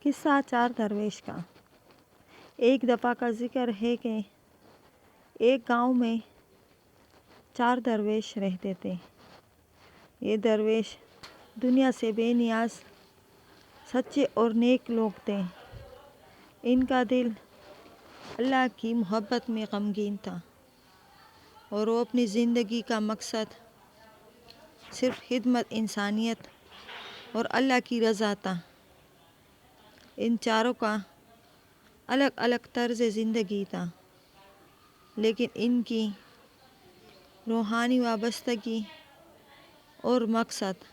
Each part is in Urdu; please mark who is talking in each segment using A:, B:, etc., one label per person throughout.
A: قصہ چار درویش کا۔ ایک دفعہ کا ذکر ہے کہ ایک گاؤں میں چار درویش رہتے تھے۔ یہ درویش دنیا سے بے نیاز، سچے اور نیک لوگ تھے۔ ان کا دل اللہ کی محبت میں غمگین تھا اور وہ اپنی زندگی کا مقصد صرف خدمت انسانیت اور اللہ کی رضا تھا۔ ان چاروں کا الگ الگ طرز زندگی تھا، لیکن ان کی روحانی وابستگی اور مقصد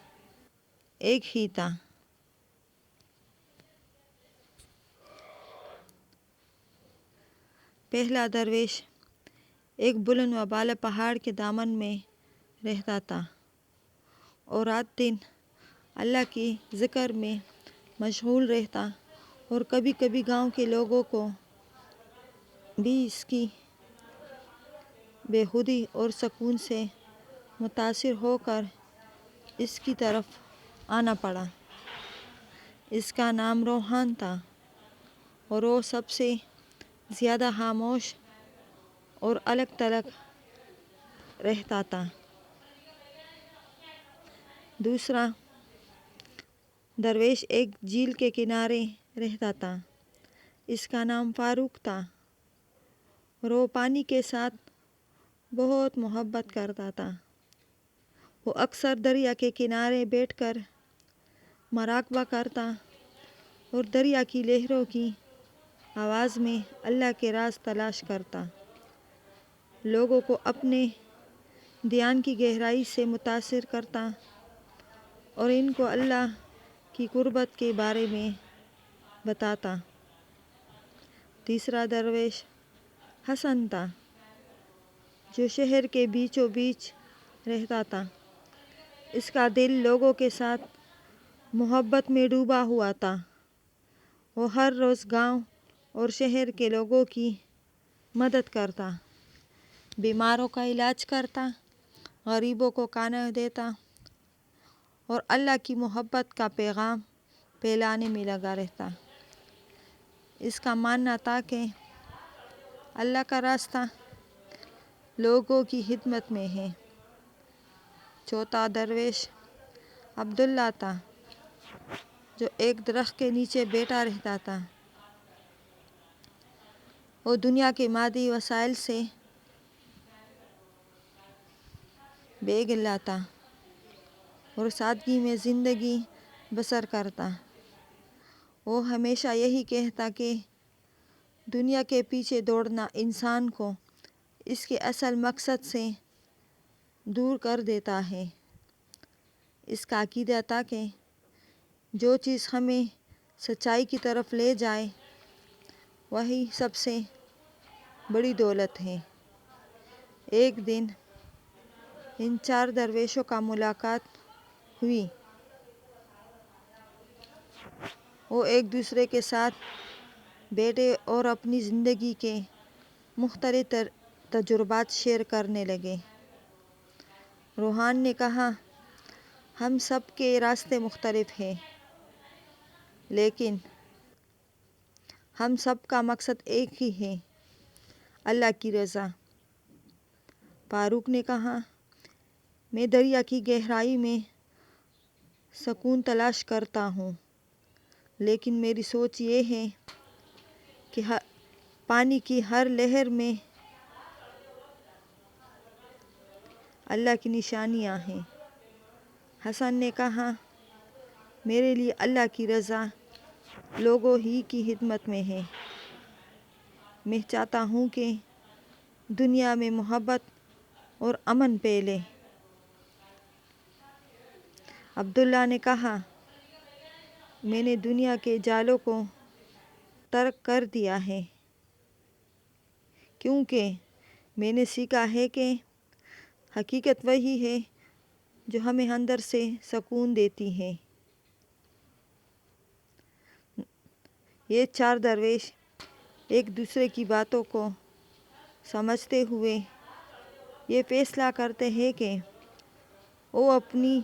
A: ایک ہی تھا۔ پہلا درویش ایک بلند و بالا پہاڑ کے دامن میں رہتا تھا اور رات دن اللہ کے ذکر میں مشغول رہتا، اور کبھی کبھی گاؤں کے لوگوں کو بھی اس کی بے خودی اور سکون سے متاثر ہو کر اس کی طرف آنا پڑا۔ اس کا نام روحان تھا اور وہ سب سے زیادہ خاموش اور الگ تھلگ رہتا تھا۔ دوسرا درویش ایک جھیل کے کنارے رہتا تھا۔ اس کا نام فاروق تھا اور وہ پانی کے ساتھ بہت محبت کرتا تھا۔ وہ اکثر دریا کے کنارے بیٹھ کر مراقبہ کرتا اور دریا کی لہروں کی آواز میں اللہ کے راز تلاش کرتا۔ لوگوں کو اپنے دھیان کی گہرائی سے متاثر کرتا اور ان کو اللہ کی قربت کے بارے میں بتاتا۔ تیسرا درویش حسن تھا، جو شہر کے بیچوں بیچ رہتا تھا۔ اس کا دل لوگوں کے ساتھ محبت میں ڈوبا ہوا تھا۔ وہ ہر روز گاؤں اور شہر کے لوگوں کی مدد کرتا، بیماروں کا علاج کرتا، غریبوں کو کھانا دیتا اور اللہ کی محبت کا پیغام پھیلانے میں لگا رہتا۔ اس کا ماننا تھا کہ اللہ کا راستہ لوگوں کی خدمت میں ہے۔ چوتھا درویش عبداللہ تھا، جو ایک درخت کے نیچے بیٹھا رہتا تھا۔ وہ دنیا کے مادی وسائل سے بے گلہ تھا اور سادگی میں زندگی بسر کرتا۔ وہ ہمیشہ یہی کہتا کہ دنیا کے پیچھے دوڑنا انسان کو اس کے اصل مقصد سے دور کر دیتا ہے۔ اس کا عقیدہ تھا کہ جو چیز ہمیں سچائی کی طرف لے جائے وہی سب سے بڑی دولت ہے۔ ایک دن ان چار درویشوں کا ملاقات ہوئی۔ وہ ایک دوسرے کے ساتھ بیٹھے اور اپنی زندگی کے مختلف تجربات شیئر کرنے لگے۔ روحان نے کہا، ہم سب کے راستے مختلف ہیں، لیکن ہم سب کا مقصد ایک ہی ہے، اللہ کی رضا۔ فاروق نے کہا، میں دریا کی گہرائی میں سکون تلاش کرتا ہوں، لیکن میری سوچ یہ ہے کہ پانی کی ہر لہر میں اللہ کی نشانیاں ہیں۔ حسن نے کہا، میرے لیے اللہ کی رضا لوگوں ہی کی خدمت میں ہے۔ میں چاہتا ہوں کہ دنیا میں محبت اور امن پھیلے۔ عبداللہ نے کہا، میں نے دنیا کے جالوں کو ترک کر دیا ہے، کیونکہ میں نے سیکھا ہے کہ حقیقت وہی ہے جو ہمیں اندر سے سکون دیتی ہے۔ یہ چار درویش ایک دوسرے کی باتوں کو سمجھتے ہوئے یہ فیصلہ کرتے ہیں کہ وہ اپنی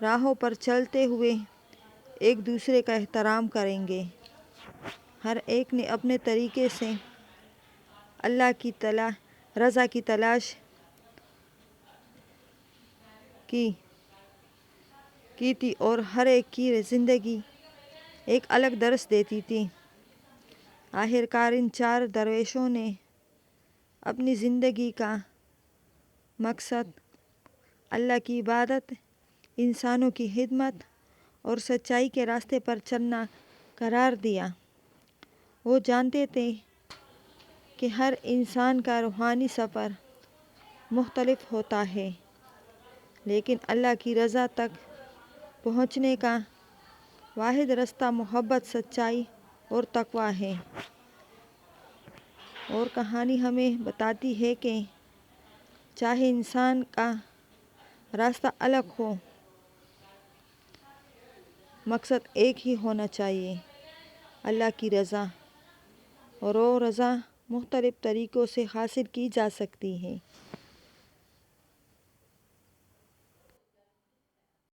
A: راہوں پر چلتے ہوئے ایک دوسرے کا احترام کریں گے۔ ہر ایک نے اپنے طریقے سے اللہ کی رضا کی تلاش کی تھی اور ہر ایک کی زندگی ایک الگ درس دیتی تھی۔ آخرکار ان 4 درویشوں نے اپنی زندگی کا مقصد اللہ کی عبادت، انسانوں کی خدمت اور سچائی کے راستے پر چلنا قرار دیا۔ وہ جانتے تھے کہ ہر انسان کا روحانی سفر مختلف ہوتا ہے، لیکن اللہ کی رضا تک پہنچنے کا واحد راستہ محبت، سچائی اور تقویٰ ہے۔ اور کہانی ہمیں بتاتی ہے کہ چاہے انسان کا راستہ الگ ہو، مقصد ایک ہی ہونا چاہیے، اللہ کی رضا، اور وہ رضا مختلف طریقوں سے حاصل کی جا سکتی ہے۔